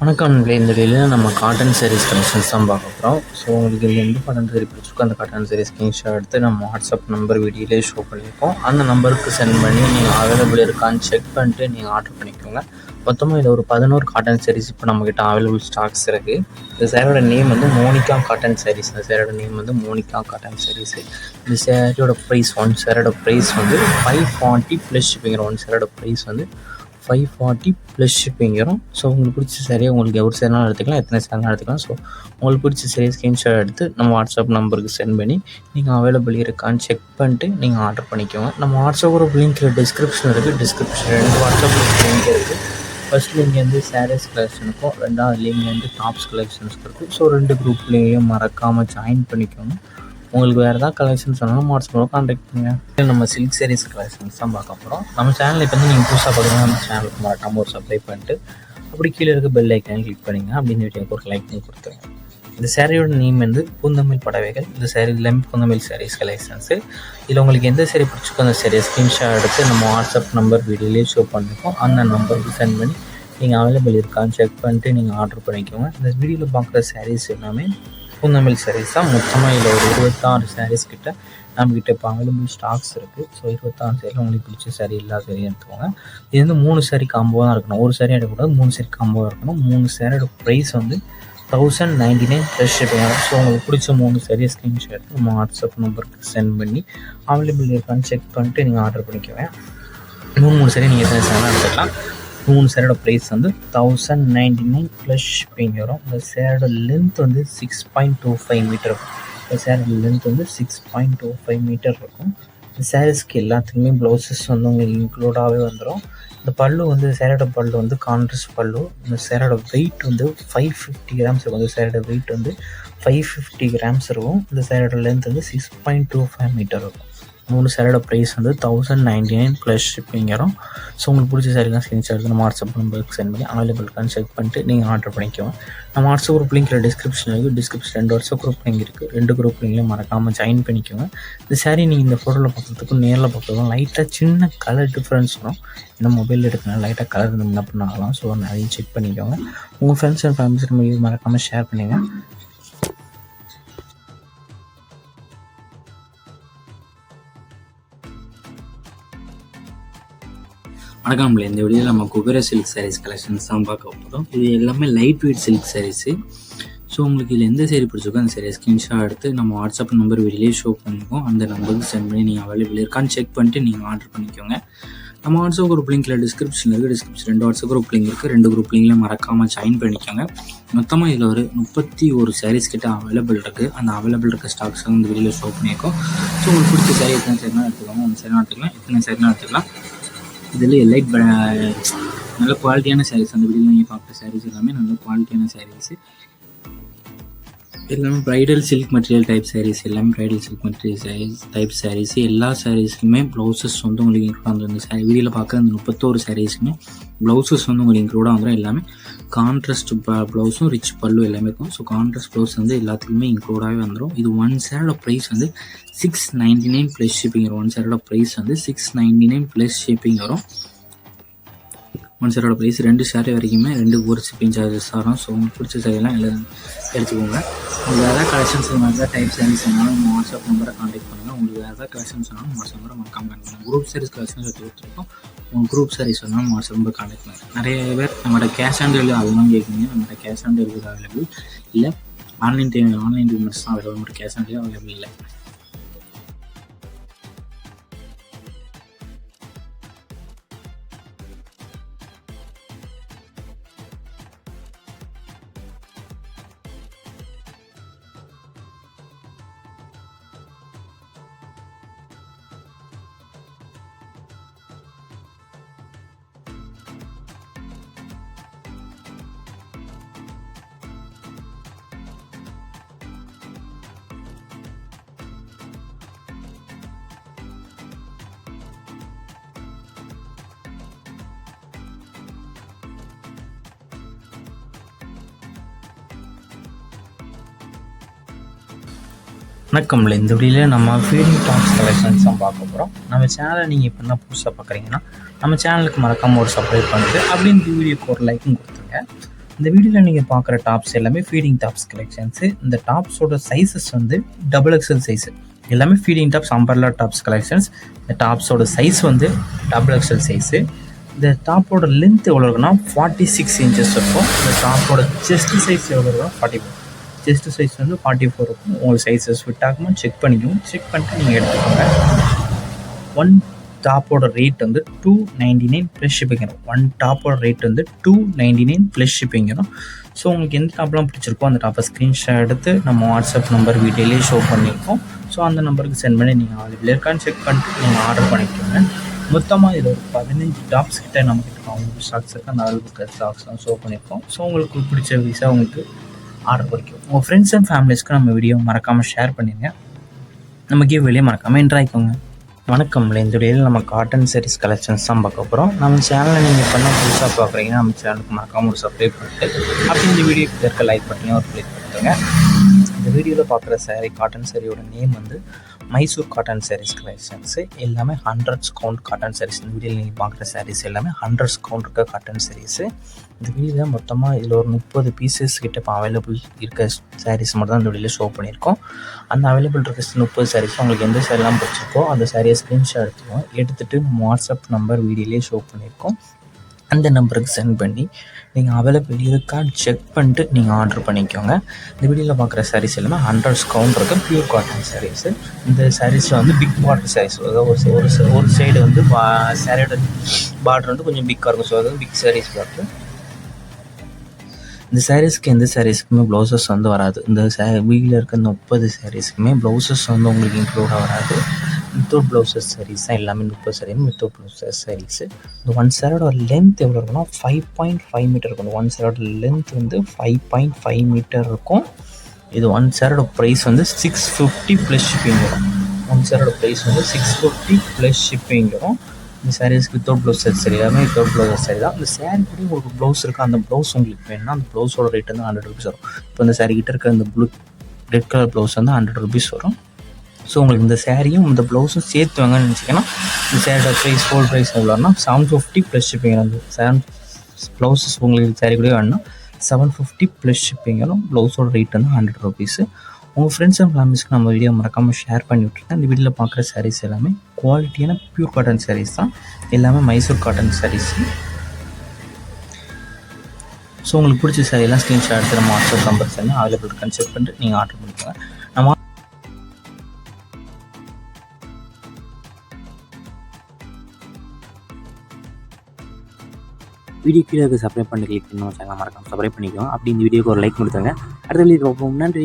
வணக்கம் நண்பர்களே. இந்த வீடியோவில் நம்ம காட்டன் சாரீஸ் கலெக்ஷன்ஸ் தான் பார்க்க போகிறோம். ஸோ உங்களுக்கு இது எந்த காட்டன் சாரீ பிடிச்சிருக்கோ அந்த காட்டன் சாரீ ஸ்க்ரீன்ஷாட் எடுத்து நம்ம வாட்ஸ்அப் நம்பர் வீடியோலேயே ஷோ பண்ணியிருக்கோம். அந்த நம்பருக்கு சென்ட் பண்ணி நீங்கள் அவைலபிள் இருக்கான்னு செக் பண்ணிட்டு நீங்கள் ஆர்டர் பண்ணிக்கோங்க. மொத்தமாக இதில் ஒரு 11 காட்டன் சாரீஸ் இப்போ நம்மக்கிட்ட அவைலபிள் ஸ்டாக்ஸ் இருக்குது. இந்த சாரியோட நேம் வந்து மோனிகா காட்டன் சாரீஸ். இந்த சாரியோட நேம் வந்து மோனிகா காட்டன் சாரீஸு. இந்த சாரியோட ப்ரைஸ் ஒன் சாரியோட ப்ரைஸ் வந்து 540 ப்ளஸ் ஷிப்பிங். ஒன் சாரியோட ப்ரைஸ் வந்து 540 ப்ளஸ் ஷிப்பிங் வரும். ஸோ உங்களுக்கு பிடிச்ச சரியாக உங்களுக்கு எவ்வளோ சேரனாலும் எடுத்துக்கலாம், எத்தனை சேரனாலும் எடுத்துக்கலாம். ஸோ உங்களுக்கு பிடிச்ச சரியாக ஸ்க்ரீன்ஷாட் எடுத்து நம்ம வாட்ஸ்அப் நம்பருக்கு சென்ட் பண்ணி நீங்கள் அவைலபிள் இருக்கான்னு செக் பண்ணிட்டு நீங்கள் ஆர்டர் பண்ணிக்கோங்க. நம்ம வாட்ஸ்அப் குரூப் லிங்க் டிஸ்கிரிப்ஷன் இருக்குது. டிஸ்கிரிப்ஷன் 2 வாட்ஸ்அப் லிங்க் இருக்குது. ஃபஸ்ட் லிங்க் வந்து சாரீஸ் கலெக்ஷனுக்கும், ரெண்டாவது லிங்க் வந்து டாப்ஸ் கலெக்ஷன்ஸ்க்கு இருக்குது. ஸோ 2 குரூப்லேயும் மறக்காமல் ஜாயின் பண்ணிக்கோங்க. உங்களுக்கு வேறு ஏதாவது கலெக்ஷன்ஸ் வேணாலும் வாட்ஸ்அப்பில் கான்டாக்ட் பண்ணுங்கள். நம்ம சில்க் சாரீஸ் கலெக்ஷன்ஸ் தான் பார்க்க போகிறோம். நம்ம சேனல் இப்போ வந்து நீங்கள் புதுசாக பார்க்குறோம், நம்ம சேனலுக்கு மறக்காமல் ஒரு சப்ஸ்கிரைப் பண்ணிட்டு அப்படி கீழே இருக்க பெல் ஐக்கான் கிளிக் பண்ணிங்க. அப்படின்னு வீடியோக்கு ஒரு லைக் பண்ணி கொடுத்துருங்க. இந்த சாரியோட நேம் வந்து பூந்தமிழ் படவைகள். இந்த சாரீ எல்லாமே பூந்தமிழ் சாரீஸ் கலெக்ஷன்ஸு. இதில் உங்களுக்கு எந்த சாரீ பிடிச்சிக்கோ அந்த சாரியை ஸ்க்ரீன்ஷாட் எடுத்து நம்ம வாட்ஸ்அப் நம்பர் வீடியோலேயே ஷோ பண்ணியிருக்கோம். அந்த நம்பருக்கு சென்ட் பண்ணி நீங்கள் அவைலபிள் இருக்கான்னு செக் பண்ணிட்டு நீங்கள் ஆர்டர் பண்ணிக்கோங்க. இந்த வீடியோவில் பார்க்குற சாரீஸ் எல்லாமே பூந்தமிழ் சாரீஸ் தான். மொத்தமாக இதில் ஒரு 26 சாரீஸ் கிட்ட நம்மக்கிட்ட இப்போ அவைலபிள் ஸ்டாக்ஸ் இருக்குது. ஸோ 26 சாரியில் உங்களுக்கு பிடிச்ச சாரீ எல்லா சாரியும் எடுத்துக்கோங்க. இது வந்து 3 சாரீ காம்போ தான் இருக்கணும். ஒரு சாரீ எடுக்கக்கூடாது, 3 சாரீ காம்போ இருக்கணும். 3 சாரியோட ப்ரைஸ் வந்து 1099 ப்ளஸ் ஷிப்பிங் ஆகும். ஸோ உங்களுக்கு பிடிச்ச 3 சாரியை ஸ்க்ரீன்ஷாட் எடுத்து நம்ம வாட்ஸ்அப் நம்பருக்கு சென்ட் பண்ணி அவைலபிள் இருக்கான்னு செக் பண்ணிட்டு நீங்கள் ஆர்டர் பண்ணிக்கோங்க. 3 சாரீ நீங்கள் எத்தனை சேரலாம் எடுத்துக்கலாம். 3 சேரோட ப்ரைஸ் வந்து 1099 ப்ளஸ் ஷிப்பிங் வரும். இந்த சேரோட லென்த் வந்து 6.25 மீட்டர் இருக்கும். இந்த சேரோட லென்த் வந்து 6.25 மீட்டர் இருக்கும். இந்த சாரீஸ்க்கு எல்லாத்துக்குமே ப்ளவுசஸ் வந்து உங்களுக்கு இன்க்ளூடாகவே வந்துடும். இந்த பல்லு வந்து சேரோட பல்லு வந்து கான்ட்ராஸ்ட் பல்லு. இந்த சேரோட வெயிட் வந்து 550 கிராம்ஸ் இருக்கும். இந்த சேரோட வெயிட் வந்து 550 கிராம்ஸ் இருக்கும். இந்த சேரோட லென்த் வந்து 6.25 மீட்டர் இருக்கும். 3 சாரியோட ப்ரைஸ் வந்து 1099 ப்ளஸ் ஷிப்பிங் வரும். ஸோ உங்களுக்கு பிடிச்ச சாரிலாம் ஸ்க்ரீன்ஷாட் எடுத்து நம்ம வாட்ஸ்அப் நம்பருக்கு சென்ட் பண்ணி அவைலபிள் இருக்கான்னு செக் பண்ணிட்டு நீங்கள் ஆர்டர் பண்ணிக்கோங்க. நம்ம வாட்ஸ்அப் குரூப் லிங்க்கில் டிஸ்கிரிப்ஷன் இருக்குது. டிஸ்கிரிப்ஷன் 2 வாட்ஸ்அப் குரூப் லிங்க் இருக்குது. 2 குரூப் லிங்க்லையும் மறக்காமல் ஜாயின் பண்ணிக்கோங்க. இந்த சாரீ நீங்கள் இந்த ஃபோட்டோவில் பார்க்குறதுக்கும் நேரில் பார்க்குறதுக்கும் லைட்டாக சின்ன கலர் டிஃப்ரென்ஸ் வரும். ஏன்னா மொபைலில் எடுக்கணும் லைட்டாக கலர் முன்ன பண்ண ஆகலாம். ஸோ அதையும் செக் பண்ணிக்கோங்க. உங்கள் ஃப்ரெண்ட்ஸ் அண்ட் ஃபேமிலிஸ் மறக்காமல் ஷேர் பண்ணுங்கள். வணக்கம். இந்த வீடியோவில் நம்ம குபேர சில்க் சாரீஸ் கலெக்ஷன்ஸ் தான் பார்க்க போகிறோம். இது எல்லாமே light weight silk sarees. So உங்களுக்கு இதில் எந்த சாரீ பிடிச்சிருக்கோ அந்த சாரியை ஸ்க்ரீன்ஷாட் எடுத்து நம்ம வாட்ஸ்அப் நம்பர் வீடியோலேயே ஷோ பண்ணியிருக்கோம். அந்த நம்பருக்கு சென்ட் பண்ணி நீங்கள் அவைலபிள் இருக்கான்னு செக் பண்ணிட்டு நீங்கள் ஆர்டர் பண்ணிக்கோங்க. நம்ம வாட்ஸ்அப் குரூப் லிங்க்கில் டிஸ்கிரிப்ஷன் இருக்குது. டிஸ்கிரிப்ஷன் 2 வாட்ஸ்அப் குரூப் லிங்க் இருக்குது. 2 குரூப் லிங்க்லையும் மறக்காமல் ஜாயின் பண்ணிக்கோங்க. மொத்தமாக இதில் ஒரு 31 சாரீஸ் கிட்ட அவைலபிள் இருக்குது. அந்த அவைலபிள் இருக்க ஸ்டாக்ஸ் வந்து இந்த வீடியோவில் ஷோ பண்ணியிருக்கோம். ஸோ உங்களுக்கு பிடிச்ச சாரீ எத்தனை சாரினா எடுத்துக்கோங்க. 1 சாரினா எடுத்துக்கலாம், எத்தனை சாரினா எடுத்துக்கலாம். இதில் லைட் நல்ல குவாலிட்டியான சாரீஸ். அந்த வீடியோவில் நீங்கள் பார்க்குற சாரீஸ் எல்லாமே நல்ல குவாலிட்டியான சாரீஸு. எல்லாமே bridal silk material type sarees. எல்லாமே bridal silk material type sarees. எல்லா சாரீஸ்க்குமே ப்ளவுசஸ் வந்து உங்களுக்கு இன்க்ளூட் வந்துடும். இந்த வீடியோவில் பார்க்குற அந்த 31 சாரீஸுமே ப்ளவுசஸ் வந்து உங்களுக்கு இன்க்ளூடாக வந்துடும். எல்லாமே கான்ட்ராஸ்ட் ப்ளவுஸும் ரிச் பல்லு எல்லாமே இருக்கும். ஸோ கான்ட்ராஸ்ட் ப்ளவுஸ் வந்து எல்லாத்துக்குமே இன்க்ளூடாகவே வந்துடும். இது 1 சாரோட ப்ரைஸ் வந்து 699 ப்ளஸ் ஷிப்பிங் வரும். 1 சாரோட ப்ரைஸ் வந்து 699 ப்ளஸ் ஷிப்பிங் வரும். 1 சாரோட ப்ரைஸ் 2 சாரி வரைக்குமே 2 ஒரு ஷிப்பிங் சார்ஜஸ் வரும். ஸோ உங்களுக்கு பிடிச்ச சாரியெல்லாம் எல்லாம் எடுத்துக்கோங்க. உங்களுக்கு வேறு ஏதாவது கலெக்ஷன்ஸ் வேறு டைப் சாரீஸ் வேணாலும் உங்கள் வாட்ஸ்அப் நம்பரை கான்டாக்ட் பண்ணுங்கள். உங்களுக்கு வேறு ஏதாவது கலெக்ஷன்ஸ் வேணாலும் வாட்ஸ்அப் நம்பரை மறக்காம கான்டாக்ட் பண்ணுங்கள். குரூப் சாரீஸ் கலெக்ஷன்ஸ் எடுத்து கொடுத்துருக்கோம். உங்கள் குரூப் சாரீஸ் வேணாலும் வாட்ஸ்அப் நம்பர் கான்டாக்ட் பண்ணுங்கள். நிறைய பேர் நம்மளோட கேஷ் ஆன் டெலிவரி அதெல்லாம் கேட்குறீங்க. நம்மளோட கேஷ் ஆன் டெலிவரி அவைலபிள் இல்லை. ஆன்லைன் பேமெண்ட்ஸ் தான் available. Cash on delivery available இல்லை. வணக்கம். இந்த வீடியோவில் நம்ம ஃபீடிங் டாப்ஸ் கலெக்ஷன்ஸ் தான் பார்க்க போகிறோம். நம்ம சேனலை நீங்கள் இப்போ என்ன புதுசாக பார்க்குறீங்கன்னா நம்ம சேனலுக்கு மறக்காமல் ஒரு சப்ஸ்கிரைப் பண்ணிட்டு அப்படி இந்த வீடியோக்கு ஒரு லைக்கும் கொடுத்துருங்க. இந்த வீடியோவில் நீங்கள் பார்க்குற டாப்ஸ் எல்லாமே ஃபீடிங் டாப்ஸ் கலெக்ஷன்ஸு. இந்த டாப்ஸோட சைஸஸ் வந்து XXL சைஸு. எல்லாமே feeding tops, umbrella tops collections. இந்த டாப்ஸோட சைஸ் வந்து XXL சைஸு. இந்த டாப்போட லென்த் எவ்வளோ இருக்குன்னா 46 இன்ச்சஸ் இருக்கும். இந்த டாப்போட செஸ்ட் சைஸ் எவ்வளோ இருக்குன்னா 44. செஸ்ட் சைஸ் வந்து 44 இருக்கும். உங்களுக்கு சைஸஸ் ஃபிட் ஆகுமா செக் பண்ணிக்கணும். செக் பண்ணிட்டு நீங்கள் எடுத்துக்கோங்க. ஒன் டாப்போட ரேட் வந்து $299 ப்ளஸ் ஷிப்பிங் வரும். ஒன் டாப்போட ரேட் வந்து $299 ப்ளஸ் ஷிப்பிங் வரும். ஸோ உங்களுக்கு எந்த டாப்லாம் பிடிச்சிருக்கோ அந்த டாப்பை ஸ்க்ரீன்ஷாட் எடுத்து நம்ம வாட்ஸ்அப் நம்பர் வீடியோலேயே ஷோ பண்ணியிருக்கோம். ஸோ அந்த நம்பருக்கு சென்ட் பண்ணி நீங்கள் அவைலபிள் இருக்கான்னு செக் பண்ணிட்டு நீங்கள் ஆர்டர் பண்ணிக்கோங்க. மொத்தமாக இதில் ஒரு 15 டாப்ஸ் கிட்டே நம்மக்கிட்ட அவங்களுக்கு ஸ்டாக்ஸ் இருக்குது. அந்த அளவுக்கு ஸ்டாக்ஸ்லாம் ஷோ பண்ணியிருக்கோம். ஸோ உங்களுக்கு பிடிச்ச வீஸாக உங்களுக்கு ஆர்டர் பண்ணிக்கோங்க. உங்கள் ஃப்ரெண்ட்ஸ் அண்ட் ஃபேமிலிஸ்க்கு நம்ம வீடியோ மறக்காமல் ஷேர் பண்ணிடுங்க. நம்ம கிவ்வேலையே மறக்காமல் என்ட்ரு ஆகிக்கோங்க. வணக்கம். இந்த வீடியோவில் நம்ம காட்டன் சாரீஸ் கலெக்ஷன்ஸ் தான் பார்க்க போகிறோம். நம்ம சேனலை நீங்கள் இப்போ தான் புதுசாக பார்க்குறீங்கன்னா நம்ம சேனலுக்கு மறக்காமல் ஒரு சப்ஸ்கிரைப் பண்ணிட்டு அப்படி இந்த வீடியோக்கு இருக்க லைக் பட்டனையும் ஒரு கிளிக் பண்ணிட்டுங்க. இந்த வீடியோவில் பார்க்குற சாரீ காட்டன் சாரியோட நேம் வந்து மைசூர் காட்டன் சாரீஸ் கலெக்ஷன்ஸு. எல்லாமே 100s கவுண்ட் காட்டன் சாரீஸ். இந்த வீடியோவில் நீங்கள் பார்க்குற சாரீஸ் எல்லாமே 100s கவுண்ட் இருக்க காட்டன் சாரீஸு. இந்த வீடியோவில் மொத்தமாக இதில் ஒரு 30 பீசஸ் கிட்ட இப்போ அவைலபிள் இருக்க சாரீஸ் மட்டும் தான் இந்த வீடியோவில் ஷோ பண்ணியிருக்கோம். அந்த அவைலபிள் இருக்க 30 சாரீஸ் உங்களுக்கு எந்த சாரீலாம் பிடிச்சிருக்கோ அந்த சாரியை ஸ்க்ரீன்ஷாட் எடுத்துக்கோம். எடுத்துகிட்டு நம்ம வாட்ஸ்அப் நம்பர் வீடியோலேயே ஷோ பண்ணியிருக்கோம். அந்த நம்பருக்கு சென்ட் பண்ணி நீங்கள் அவைலபிள் இருக்கான்னு செக் பண்ணிட்டு நீங்கள் ஆர்டர் பண்ணிக்கோங்க. இந்த வீடியோவில் பார்க்குற சாரீஸ் எல்லாமே 100s கவுண்ட் இருக்குது. Pure cotton sarees. இந்த சாரீஸில் வந்து பிக் பார்டர் சாரீஸ், அதாவது ஒரு சைடு வந்து சாரியோட பார்டர் வந்து கொஞ்சம் பிக்காக இருக்கும். ஸோ அது பிக் சாரீஸ் பார்த்து இந்த சாரீஸ்க்கு எந்த சாரீஸ்க்குமே ப்ளவுசஸ் வந்து வராது. இந்த வீடியோவில் இருக்க 30 சாரீஸ்க்குமே ப்ளவுசஸ் வந்து உங்களுக்கு இன்க்ளூடாக வராது. வித்தவுட் ப்ளவுசஸ் சாரீஸ் தான் எல்லாமே 30 சாரீஸ் வித்தவுட் ப்ளவுசஸ் சாரீஸு. இந்த ஒன் சாரோட லென்த் எவ்வளோ இருக்குன்னா 5.5 மீட்டர் இருக்கும். ஒன் சாரோட லென்த் வந்து 5.5 மீட்டர் இருக்கும். இது ஒன் சாரோட ப்ரைஸ் வந்து $650 ப்ளஸ் ஷிப்பிங் வரும். ஒன் சாரோட ப்ரைஸ் வந்து $650 ப்ளஸ் ஷிப்பிங் வரும். இந்த சாரீஸ்க்கு வித்தவுட் ப்ளவுஸ் சரி, எல்லாமே வித்தவுட் ப்ளவுஸ் சரி தான். இந்த சாரீ கூட உங்களுக்கு ப்ளவுஸ் இருக்குது. அந்த ப்ளவுஸ் உங்களுக்கு வேணும்னா அந்த ப்ளவுஸோட ரேட் வந்து $100 வரும். இப்போ இந்த சாரீ கிட்ட இருக்க இந்த ரெட் கலர் ப்ளவுஸ் வந்து $100 வரும். ஸோ உங்களுக்கு இந்த சாரியும் இந்த ப்ளவுஸும் சேர்த்து வாங்கன்னு நினச்சிங்கன்னா இந்த சாரியோட ப்ரைஸ் ஹோல் ப்ரைஸ் எவ்வளோன்னா $750 ப்ளஸ் ஷிப்பிங் வந்து ப்ளவுஸஸ் உங்களுக்கு சாரீ கூட வேணும்னா $750 ப்ளஸ் ஷிப்பிங் வரும். ப்ளவுஸோட ரேட் வந்து $100. உங்கள் ஃப்ரெண்ட்ஸ் அண்ட் ஃபேமிலிஸ்க்கு நம்ம வீடியோ மறக்காமல் ஷேர் பண்ணி விட்ருக்கேன். இந்த வீடியோவில் பார்க்குற சாரீஸ் எல்லாமே குவாலிட்டியான பியூர் காட்டன் சாரீஸ் தான். எல்லாமே மைசூர் காட்டன் சாரீஸ். ஸோ உங்களுக்கு பிடிச்ச சாரியெல்லாம் ஸ்க்ரீன்ஷாட் எடுத்து நம்ம வாட்ஸ்அப் நம்பர் செஞ்சு அவைலபிள் இருக்கான்னு செக் பண்ணிட்டு நீங்கள் ஆர்டர் பண்ணிக்கோங்க. நம்ம வீடியோ கீழே சப்ஸ்கிரைப் பண்ணி கிளிக் பண்ணணும். சேனல் மறக்காமல் சப்ஸ்கிரைப் பண்ணிக்கோங்க. அப்படி இந்த வீடியோக்கு ஒரு லைக் கொடுத்துருங்க. அடுத்த வீடியோ ரொம்ப நன்றி.